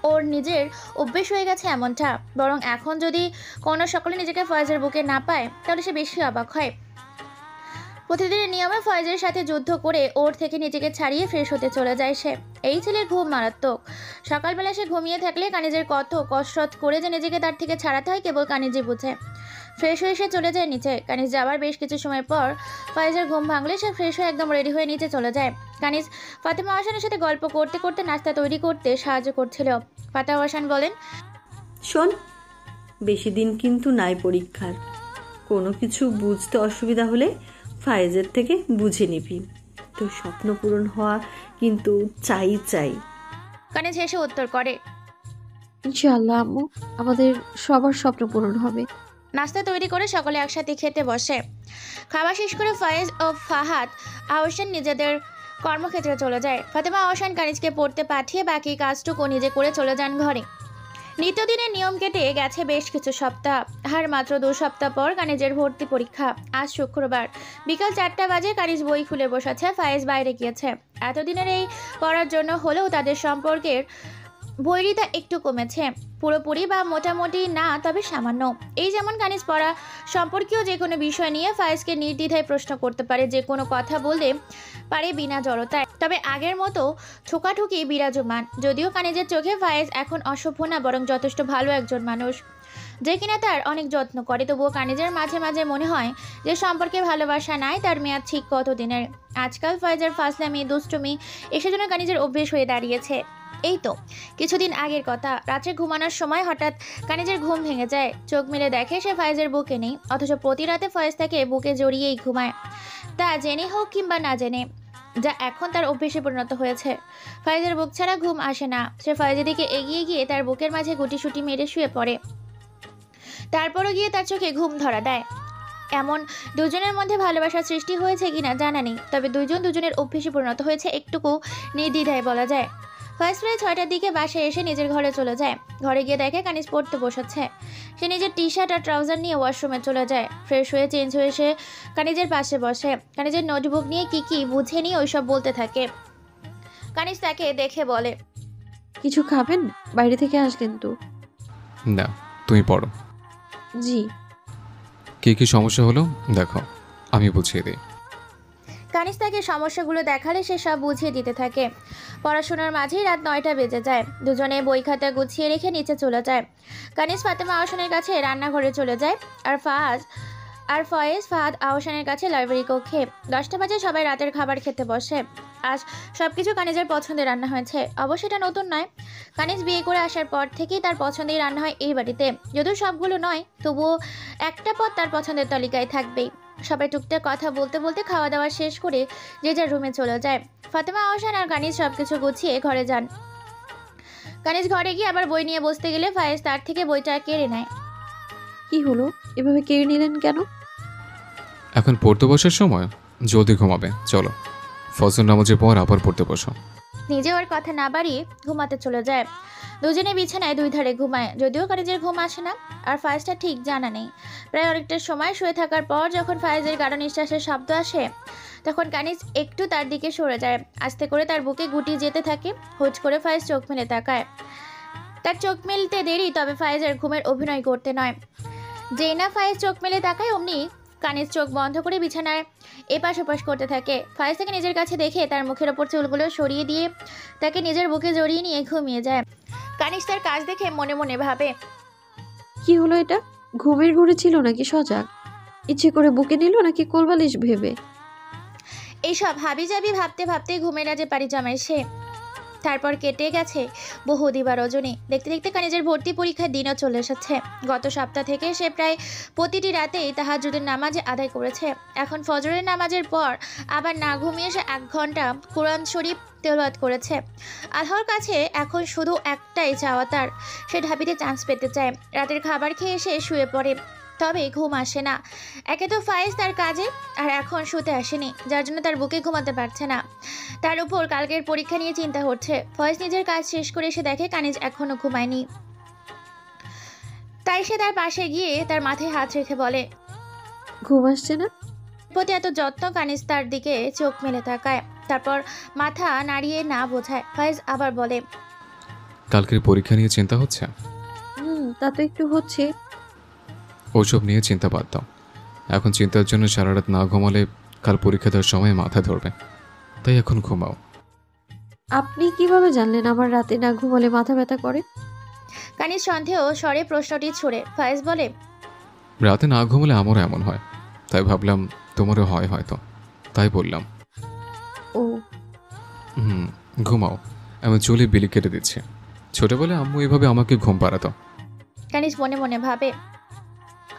ওর নিজের অভ্যেস হয়ে গেছে এমনটা, বরং এখন যদি কোনো সকালে নিজেকে ফয়েজের বুকে না পায় তাহলে সে বেশি অবাক হয়। প্রতিদিনের নিয়মে ফয়েজের সাথে যুদ্ধ করে ওর থেকে নিজেকে ছাড়িয়ে ফ্রেশ হতে চলে যায় সে। এই ছেলের ঘুম মারাত্মক। সকালবেলা সে ঘুমিয়ে থাকলে কানিজের কত কসরত করে যে নিজেকে তার থেকে ছাড়াতে হয় কেবল কানিজই বুঝে। ফ্রেশ হয়ে সে চলে যায় নিচে। কানিজ যাওয়ার বেশ কিছু সময় পর ফয়েজের ঘুম ভাঙলে সে ফ্রেশ হয়ে একদম রেডি হয়ে নিচে চলে যায়। কানিজ ফাতেমা আহসানের সাথে গল্প করতে করতে নাস্তা তৈরি করতে সাহায্য করছিল। ফাতেমা আহসান বলেন, শোন, বেশি দিন কিন্তু নাই পরীক্ষার। কোনো কিছু বুঝতে অসুবিধা হলে ফায়েজের থেকে বুঝে নিবি। তোর স্বপ্ন পূরণ হওয়া কিন্তু চাই চাই। কানিজ হেসে উত্তর করে, ইনশাআল্লাহ আম্মু, আমাদের সবার স্বপ্ন পূরণ হবে। নাস্তা তৈরি করে সকলে একসাথে খেতে বসে। খাওয়া শেষ করে ফয়েজ ও ফাহাদ আহসান নিজেদের কর্মক্ষেত্রে চলে যায়। ফাতেমা আহসান কানিজকে পড়তে পাঠিয়ে বাকি কাজটুকু নিজে করে চলে যান ঘরে। নিত্যদিনের নিয়ম কেটে গেছে বেশ কিছু সপ্তাহ। আর মাত্র 2 সপ্তাহ পর কানিজের ভর্তি পরীক্ষা। আজ শুক্রবার বিকাল 4টা বাজে। কানিজ বই খুলে বসেছে, ফায়েজ বাইরে গিয়েছে। এতদিনের এই পড়ার জন্য হলেও তাদের সম্পর্কের বৈরিতা একটু কমেছে, পুরোপুরি বা মোটামুটি না, তবে সামান্য। এই যেমন কানিজ পড়া সম্পর্কীয় যে কোনো বিষয় নিয়ে ফায়েজকে নির্দ্বিধায় প্রশ্ন করতে পারে, যে কোনো কথা বলতে পারে বিনা জড়তায়। তবে আগের মতো ঠোকাঠুকি বিরাজমান। যদিও কানিজের চোখে ফায়েজ এখন অসভ্য না, বরং যথেষ্ট ভালো একজন মানুষ, যে কিনা তার অনেক যত্ন করে। তবুও কানিজের মাঝে মাঝে মনে হয় যে সম্পর্কে ভালোবাসা নাই, তার মেয়াদ ঠিক কতদিনের। আজকাল ফয়েজের ফাজলামি, দুষ্টুমি এসে যেন কানিজের অভ্যেস হয়ে দাঁড়িয়েছে। এই তো কিছুদিন আগের কথা, রাত্রে ঘুমানোর সময় হঠাৎ কানিজের ঘুম ভেঙে যায়। চোখ মেলে দেখে সে ফয়েজের বুকে নেই, অথচ প্রতি রাতে ফয়েজ তাকে বুকে জড়িয়েই ঘুমায়, তা জেনে হোক কিংবা না জেনে, যা এখন তার অভ্যেসে পরিণত হয়েছে। ফয়েজের বুক ছাড়া ঘুম আসে না। সে ফয়েজের দিকে এগিয়ে গিয়ে তার বুকের মাঝে গুটিসুটি মেরে শুয়ে পড়ে। তারপরও গিয়ে তার চোখে ঘুম ধরা দেয়। এমন দুজনের মধ্যে ভালোবাসার সৃষ্টি হয়েছে কিনা জানা নেই, তবে দুজন দুজনের অভ্যেসে পরিণত হয়েছে একটুকু নির্দ্বিধায় বলা যায়। ফার্স্ট প্রায় 6টার দিকে বাসায় এসে নিজের ঘরে চলে যায়। ঘরে গিয়ে দেখে কানিজ পড়তে বসেছে। সে নিজের টি শার্ট আর ট্রাউজার নিয়ে ওয়াশরুমে চলে যায়। ফ্রেশ হয়ে চেঞ্জ হয়ে সে কানিজের পাশে বসে। কানিজের নোটবুক নিয়ে কি বুঝে নিয়ে ওইসব বলতে থাকে। কানিজ তাকে দেখে বলে, কিছু খাবেন? বাইরে থেকে আসলেন তো। না, তুমি পড়ো। জি। কি সমস্যা হলো দেখো, আমি বুঝিয়ে দিই। কানিজ তাকে সমস্যাগুলো দেখালে সে সব বুঝিয়ে দিতে থাকে। পড়াশোনার মাঝেই রাত 9টা বেজে যায়। দুজনে বই খাতা গুছিয়ে রেখে নিচে চলে যায়। কানিজ ফাতেমা আহসানের কাছে রান্নাঘরে চলে যায়, আর ফয়েজ ফাহাদ আহসানের কাছে লাইব্রেরি কক্ষে। 10টা বাজে সবাই রাতের খাবার খেতে বসে। আজ সবকিছু কানিজের পছন্দের রান্না হয়েছে। অবশ্য এটা নতুন নয়, কানিজ বিয়ে করে আসার পর থেকেই তার পছন্দের রান্না হয় এই বাড়িতে। যদিও সবগুলো নয়, তবুও একটা পদ তার পছন্দের তালিকায় থাকবেই। সবাই টুকটাক কথা বলতে বলতে খাওয়া দাওয়া শেষ করে যে যার রুমে চলে যায়। ফাতেমা, আহসান আর কানিজ সবকিছু গুছিয়ে ঘরে যান। কানিজ ঘরে গিয়ে আবার বই নিয়ে বসতে গেলে ফায়েজ তার থেকে বইটা কেড়ে নেয়। কি হলো, এভাবে কেড়ে নিলেন কেন? এখন পড়তে বসার সময়, জলদি ঘুমাবে, চলো ফজর নামাজের পর আবার পড়তে বসো। নিজে ওর কথা না বাড়িয়ে ঘুমাতে চলে যায়। দুজনে বিছানায় দুই ধারে ঘুমায়, যদিও কানিজের ঘুম আসে না আর ফায়েজটা ঠিক জানা নেই। প্রায় অনেকটা সময় শুয়ে থাকার পর যখন ফায়েজের গাঢ় নিঃশ্বাসের শব্দ আসে, তখন কানিজ একটু তার দিকে সরে যায়। আস্তে করে তার বুকে গুটিয়ে যেতে থাকে। হুট করে ফায়েজ চোখ মেলে তাকায়। তার চোখ মেলতে দেরি, তবে ফায়েজের ঘুমের অভিনয় করতে নয়। যেই না ফায়েজ চোখ মেলে তাকায়, অমনি কানিজ চোখ বন্ধ করে বিছানায় এপাশ ওপাশ করতে থাকে। ফায়েজ তাকে নিজের কাছে দেখে তার মুখের ওপর চুলগুলো সরিয়ে দিয়ে তাকে নিজের বুকে জড়িয়ে নিয়ে ঘুমিয়ে যায়। কানিজ তার কাজ দেখে মনে মনে ভাবে, কি হলো এটা? ঘুমের ঘুরে ছিল নাকি সজাগ? ইচ্ছে করে বুকে নিল নাকি কোলবালিশ ভেবে? এইসব হাবিজাবি ভাবতে ভাবতে ঘুমের রাজে পাড়ি জমায় সে। তারপর কেটে গেছে বহু দিবা রজনী। দেখতে দেখতে কানিজের ভর্তি পরীক্ষার দিনও চলে এসেছে। গত সপ্তাহ থেকে সে প্রায় প্রতিটি রাতেই তাহাজ্জুদের নামাজ আদায় করেছে। এখন ফজরের নামাজের পর আবার না ঘুমিয়ে সে 1 ঘন্টা কোরআন শরীফ তেলাওয়াত করেছে। আল্লাহর কাছে এখন শুধু একটাই চাওয়া তার, সে ঢাবিতে চান্স পেতে চায়। রাতের খাবার খেয়ে সে শুয়ে পড়ে, তবে ঘুম আসে না। একে তো ফায়েজ তার কাজে, আর এখন শুতে আসেনি, যার জন্য তার বুকে ঘুমাতে পারছে না। তার উপর কালকের পরীক্ষা নিয়ে চিন্তা হচ্ছে। ফয়েজ নিজের কাজ শেষ করে এসে দেখে কানিজ এখনো ঘুমায়নি। তাই সে তার পাশে গিয়ে তার মাথায় হাত রেখে বলে, ঘুম আসছে না? প্রতি এত যত্ন। কানিজ তার দিকে চোখ মেলে তাকায়, তারপর মাথা নাড়িয়ে না বোঝায়। ফয়েজ আবার বলে, কালকের পরীক্ষা নিয়ে চিন্তা হচ্ছে? তা তো একটু হচ্ছে। ওসব নিয়ে চিন্তা বাদ দাও। এখন চিন্তার জন্য সারা রাত না ঘুমালে কাল পরীক্ষা দেওয়ার সময় মাথা ধরবে, তাই এখন ঘুমাও। আপনি কিভাবে জানলেন আমার রাতে না ঘুমালে মাথা ব্যথা করে? কানিজ সন্দেহ স্বরে প্রশ্নটি ছুড়ে। ফয়েজ বলে, রাতে না ঘুমালে আমারও এমন হয়, তাই ভাবলাম তোমারও হয় হয়তো, তাই বললাম। ও ঘুমাও, আমি চুলে বিলি কেটে দিচ্ছি। ছোটবেলায় আম্মু এইভাবে আমাকে ঘুম পাড়াতো। কানিজ মনে মনে ভাবে,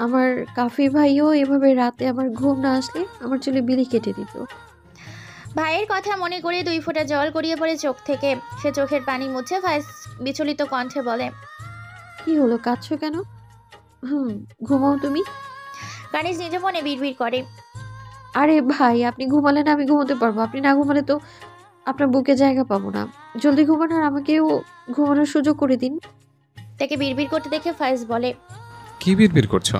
আমার কাফি ভাইও এভাবে রাতে আমার ঘুম না আসলে আমার চুলে বিলি কেটে দিত। ভাইয়ের কথা মনে করে 2 ফোঁটা জল গড়িয়ে পড়ে চোখ থেকে। সে চোখের পানি মুছে ফয়েজ বিচলিত কণ্ঠে বলে, কি হলো, কাঁদছো কেন? ঘুমাও তুমি। কানিজ নিজ মনে বিড়বিড় করে, আরে ভাই, আপনি ঘুমালে না আমি ঘুমোতে পারবো, আপনি না ঘুমালে তো আপনার বুকে জায়গা পাবো না। জলদি ঘুমান আর আমাকেও ঘুমানোর সুযোগ করে দিন। তাকে বিড়বিড় করতে দেখে ফয়েজ বলে, কি বিড়বিড় করছো?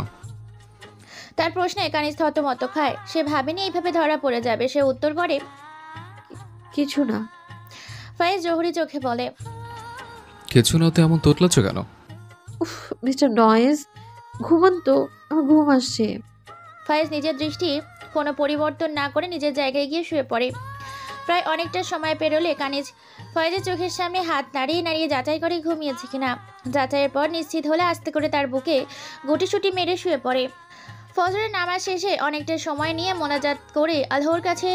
তার প্রশ্নে কানিজ থতমত খায়। সে ভাবেনি এইভাবে ধরা পড়ে যাবে। সে উত্তর করে, কিছু না। ফয়েজ জহুরি চোখে বলে, কিছু না তো এমন তোতলাচ্ছ কেন? উফ মিস্টার নয়েজ, ঘুমান তো, আমার ঘুম আসছে। ফয়েজ নিজের দৃষ্টি কোনো পরিবর্তন না করে নিজের জায়গায় গিয়ে শুয়ে পড়ে। প্রায় অনেকটা সময় পেরোলে কানিজ ফয়েজের চোখের সামনে হাত নাড়িয়ে নাড়িয়ে যাচাই করে ঘুমিয়েছে কিনা। যাচাইয়ের পর নিশ্চিত হলে আস্তে করে তার বুকে গুটিসুটি মেরে শুয়ে পড়ে। ফজরের নামাজ শেষে অনেকটা সময় নিয়ে মোনাজাত করে আল্লাহর কাছে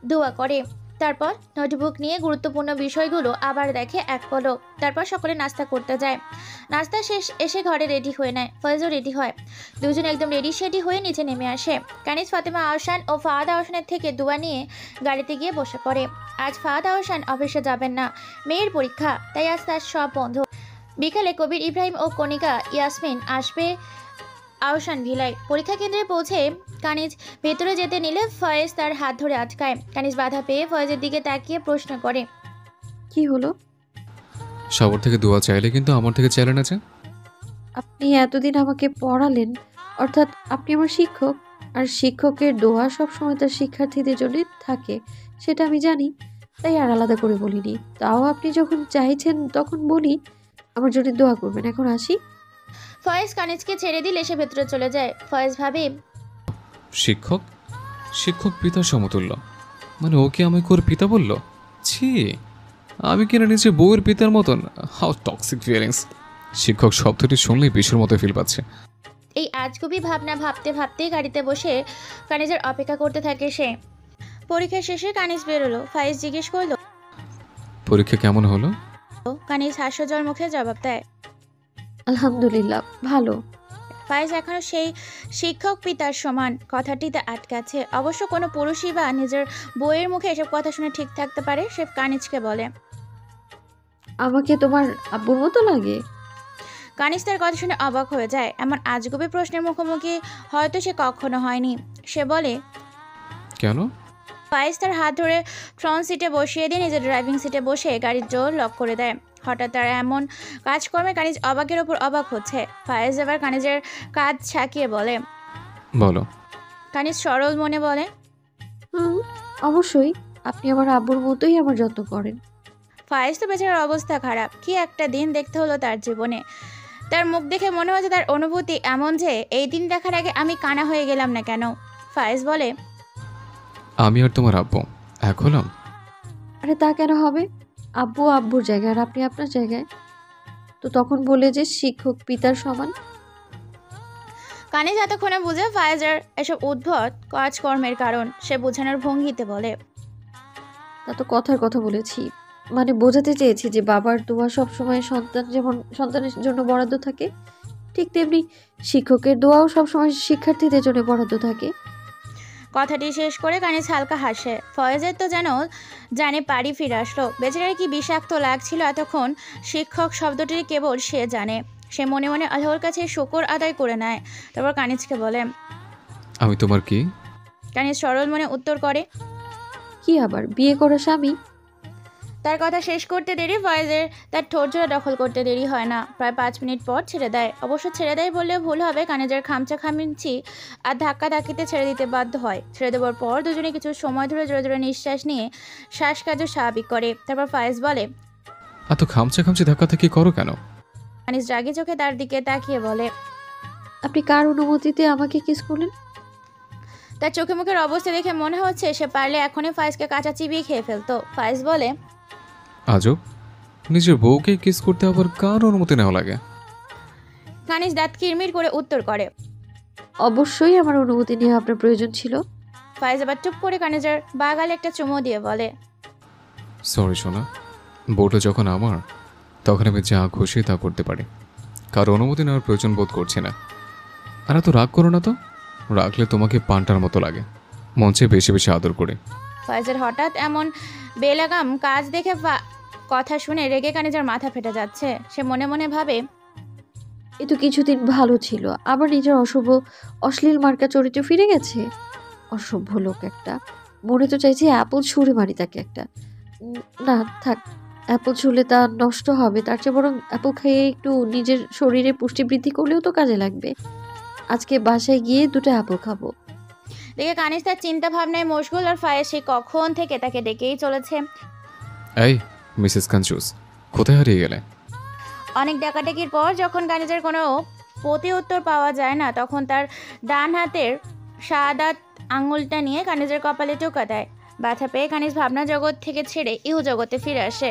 দোয়া করে। তারপর নোটবুক নিয়ে গুরুত্বপূর্ণ বিষয়গুলো আবার দেখে এক পলক। তারপর সকলে নাস্তা করতে যায়। নাস্তা শেষ এসে ঘরে রেডি হয়ে নেয়। ফয়েজও রেডি হয়। দুজন একদম রেডি শেডি হয়ে নিচে নেমে আসে। কানিজ ফাতেমা আহসান ও ফাহাদ আহসানের থেকে দোয়া নিয়ে গাড়িতে গিয়ে বসে পড়ে। আজ ফাহাদ আহসান অফিসে যাবেন না, মেয়ের পরীক্ষা, তাই আজ তার সব বন্ধ। বিকালে কবির ইব্রাহিম ও কণিকা ইয়াসমিন আসবে আহসান ভিলায়। পরীক্ষা কেন্দ্রে পৌঁছে কানিজ ভেতরে যেতে নিলে ফয়েজ তার হাত ধরে আটকায়। কানিজ বাধা পেয়ে ফয়েজের দিকে তাকিয়ে প্রশ্ন করে, কি হলো? সবার থেকে দোয়া চাইলে কিন্তু আমার থেকে চাইলে না যে? আপনি এতদিন আমাকে পড়ালেন, অর্থাৎ আপনি আমার শিক্ষক, আর শিক্ষকের দোয়া সবসময় তার শিক্ষার্থীদের জন্য থাকে, সেটা আমি জানি, তাই আর আলাদা করে বলিনি। তাও আপনি যখন চাইছেন তখন বলি আমার জন্য দোয়া করবেন। এখন আসি। ফয়েজ কানিজকে ছেড়ে দিলে সে ভেতরে চলে যায়। ফয়েজ ভাবে, শিক্ষক? শিক্ষক পিতার সমতুল্য, মানে ওকে আমাকে ওর পিতা বলল? ছি, আমি কিনা নিজে বউয়ের পিতার মতন? How toxic feelings. শিক্ষক শব্দটি শুনলেই বিশুর মতো ফিল পাচ্ছে। এই আজগুবি ভাবনা ভাবতে ভাবতে গাড়িতে বসে কানিজের অপেক্ষা করতে থাকে সে। পরীক্ষা শেষে কানিজ বেরোলো। ফয়েজ জিজ্ঞেস করলো, পরীক্ষা কেমন হলো? কানিজ হাস্যজ্জ্বল মুখে জবাব দেয়, আলহামদুলিল্লাহ ভালো। ফায়েজ এখনও সেই শিক্ষক পিতার সমান কথাটিতে আটকাচ্ছে। অবশ্য কোনো পুরুষই বা নিজের বইয়ের মুখে এসব কথা শুনে ঠিক থাকতে পারে। সে কানিজকে বলে, আমাকে তোমার আব্বুর মতো লাগে? কানিজ তার কথা শুনে অবাক হয়ে যায়। এমন আজগুবি প্রশ্নের মুখোমুখি হয়তো সে কখনো হয়নি। সে বলে, কেন? ফায়েজ তার হাত ধরে ফ্রন্ট সিটে বসিয়ে দিয়ে নিজের ড্রাইভিং সিটে বসে গাড়ির ডোর লক করে দেয়। হঠাৎ তার এমন কাজকর্মে কানিজ অবাকের ওপর অবাক হচ্ছে। ফায়েজ এবার কানিজের কাজ ছাকিয়ে বলে, বলো। কানিজ সরল মনে বলে, হুম, অবশ্যই। আপনি আমার আব্বুর মতোই আমার যত্ন করেন। ফায়েজ তো বেচারার অবস্থা খারাপ। কি একটা দিন দেখতে হলো তার জীবনে। তার মুখ দেখে মনে হচ্ছে তার অনুভূতি এমন যে এই দিন দেখার আগে আমি কানা হয়ে গেলাম না কেন। ফায়েজ বলে, আমি আর তোমার আব্বু এক হলাম? আরে তা কেন হবে? আব্বু আব্বুর জায়গায় আর আপনি আপনার জায়গায়। তো তখন বলে যে শিক্ষক পিতার সমান। কানিজ এতক্ষণে বুঝে ফায়েজের এসব উদ্ভট কাজকর্মের কারণ। সে বোঝানোর ভঙ্গিতে বলে, তা তো কথার কথা বলেছি, মানে বোঝাতে চেয়েছি যে বাবার দোয়া সবসময় সন্তান যেমন সন্তানের জন্য বরাদ্দ থাকে, ঠিক তেমনি শিক্ষকের দোয়াও সবসময় শিক্ষার্থীদের জন্য বরাদ্দ থাকে। কথাটি শেষ করে কানিজ হালকা হাসে। ফয়েজের তো যেন জানে পাড়ি ফিরে আসলো। বেচারার কি বিষাক্ত লাগছিল এতক্ষণ। শিক্ষক শব্দটি কেবল সে জানে। সে মনে মনে আল্লাহর কাছে শুকর আদায় করে নেয়। তারপর কানিজকে বলে, আমি তোমার কি? কানিজ সরল মনে উত্তর করে, কি আবার বিয়ে করা স্বামী? তার কথা শেষ করতে দেরি ফয়েজের তার ঠোঁটজোড়া দখল করতে দেরি হয় না। প্রায় 5 মিনিট পর ছেড়ে দেয়। অবশ্য ছেড়ে দেয় বললে ভুল হবে। কানিজের খামচা খামিঞ্চি আর ধাক্কা ধাক্কিতে ছেড়ে দিতে বাধ্য হয়। ছেড়ে দেওয়ার পর দুজনে কিছু সময় ধরে জোরে জোরে নিঃশ্বাস নিয়ে শ্বাসকার্য স্বাভাবিক করে। তারপর ফায়েজ বলে, এত খামচা খামচি ধাক্কা থাকি করো কেন? কানিজ রাগী চোখে তার দিকে তাকিয়ে বলে, আপনি কার অনুমতিতে আমাকে কিস করলেন? তার চোখে মুখের অবস্থা দেখে মনে হচ্ছে সে পারলে এখনই ফায়েজকে কাঁচা চিবিয়ে খেয়ে ফেলতো। ফায়েজ বলে, আজব, নিজের বউকে কিস করতে আবার কার অনুমতি নেওয়া লাগে? কানিজ দাঁত কিরমির করে উত্তর করে। অবশ্যই আমার অনুমতি নিয়ে আপনার প্রয়োজন ছিল। ফায়েজ আবার চুপ করে কানিজের বাগালে একটা চুমো দিয়ে বলে, সরি সোনা, বউটা যখন আমার, তখন আমি যা খুশি তা করতে পারি। কারো অনুমতি নেওয়ার প্রয়োজন বোধ করছি না। আর এত রাগ করো না তো। রাখলে তোমাকে পান্টার মতো লাগে। মঞ্চে বেশি বেশি আদর করে। ফয়েজের হঠাৎ এমন বেলাগাম কাজ দেখে কথা শুনে রেগে কানিজের মাথা ফেটে যাচ্ছে। সে মনে মনে ভাবে, এ তো কিছুদিন ভালো ছিল, আবার নিজের অশ্লীল মার্কা চরিত্র ফিরে গেছে। অসভ্য লোক একটা। মনে তো চাইছে অ্যাপল ছুঁড়ে মারি তাকে একটা। না থাক, অ্যাপল ছুঁড়লে তা নষ্ট হবে, তার চেয়ে বরং অ্যাপল খেয়ে একটু নিজের শরীরে পুষ্টি বৃদ্ধি করলেও তো কাজে লাগবে। আজকে বাসায় গিয়ে 2টা অ্যাপল খাবো। দেখে কানিজ তার চিন্তা ভাবনায় মশগুল। আর ফায়েজ সে কখন থেকে তাকে ডেকেই চলেছে। এই মিসেস কনজুস, কোথায় হারিয়ে গেলে? অনেক ডাকাডাকির পর যখন কানিজের কোনো প্রতি উত্তর পাওয়া যায় না, তখন তার ডান হাতের শাহাদাত আঙুলটা নিয়ে কানিজের কপালে টোকা দেয়। ব্যথা পেয়ে কানিজ ভাবনা জগৎ থেকে ছেড়ে ইহু জগতে ফিরে আসে।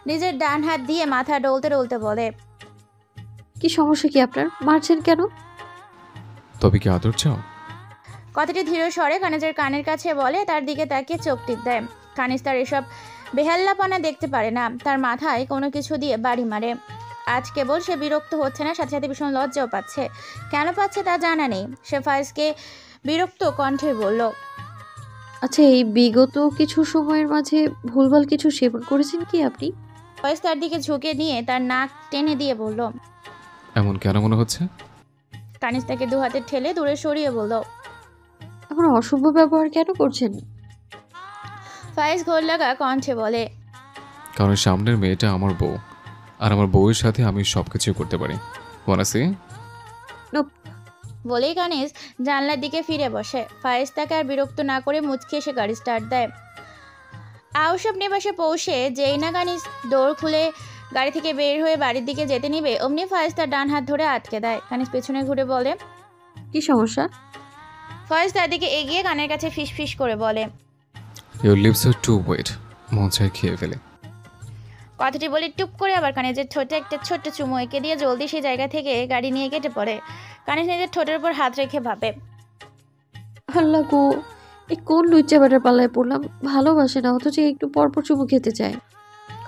নিজের ডান হাত দিয়ে মাথা ডলতে ডলতে বলে, কি সমস্যা কি আপনার? মারছেন কেন? তবে কি আদর চাও? কথাটি ধীর স্বরে কানিজের কানের কাছে বলে। তার দিকে তাকিয়ে চোখ টিপ দেয়। কানিজ তার এসব বেহাল্লাপানা দেখতে পারে না। তার মাথায় কোনো কিছু দিয়ে বাড়ি মারে। আজ কেবল সে বিরক্ত হচ্ছে না, সাথে সাথে ভীষণ লজ্জাও পাচ্ছে। কেন পাচ্ছে তা জানা নেই। সে ফায়েজকে বিরক্ত কণ্ঠে বলল, আচ্ছা, এই বিগত কিছু সময়ের মাঝে ভুলভাল কিছু সেবন করেছেন কি আপনি? ফায়েজ তার দিকে ঝুঁকে নিয়ে তার নাক টেনে দিয়ে বলল। এমন কেন মনে হচ্ছে? কানিজ তাকে দু হাতে ঠেলে দূরে সরিয়ে বলল, আমার অসভ্য ব্যবহার কেন করছেন? ফায়েজ ঘোর লাগা কণ্ঠে বলে, কারণ সামনের মেয়েটা আমার বউ, আর আমার বউয়ের সাথে আমি সব কিছু করতে পারি। Wanna see? বলেই কানিজ জানলার দিকে ফিরে বসে। ফায়েজ তাকে আর বিরক্ত না করে মুচকি এসে গাড়ি স্টার্ট দেয়। আউসব নিবাসে পৌঁছে যেই না কানিজ দৌড় খুলে গাড়ি থেকে বের হয়ে বাড়ির দিকে যেতে নিবে, অমনি ফায়েজ তার ডান হাত ধরে আটকে দেয়। কানিজ পেছনে ঘুরে বলে, কি সমস্যা? ফায়েজ তার দিকে এগিয়ে কানের কাছে ফিস ফিস করে বলে, your lips are too wet, মন চায় খেয়ে ফেলে। কথাটি বলে টুপ করে আবার কানিজের ঠোঁটে একটা ছোট্ট চুমো এঁকে দিয়ে জলদি সেই জায়গা থেকে গাড়ি নিয়ে কেটে পড়ে। কানিজ নিজের ঠোঁটের উপর হাত রেখে ভাবে, আল্লাহ গো, এই কোন লুচ্চা বেটার পাল্লায় পড়লাম। ভালোবাসে না, অথচ একটু পরপর চুমু খেতে চায়।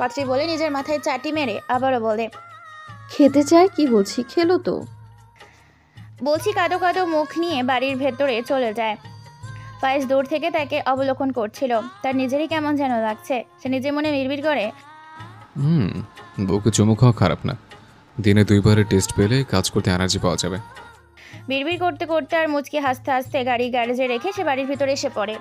কথাটি বলে নিজের মাথায় চাটি মেরে আবারও বলে, খেতে চায়? কি বলছি, খেলো তো। বলছি কাঁদো কাঁদো মুখ নিয়ে বাড়ির ভেতরে চলে যায়। ফায়েজ দূর থেকে তাকে অবলোকন করছিল। তার নিজেরই কেমন যেন লাগছে। সে নিজের মনে বিড়বিড় করে, বউকে চুমু খাওয়া খারাপ না। দিনে 2 বারের টেস্ট পেলে কাজ করতে এনার্জি পাওয়া যাবে। বিড়বিড় করতে করতে আর মুচকি হাসতে হাসতে গাড়ি গ্যারেজে রেখে সে বাড়ির ভিতরে এসে পড়ে।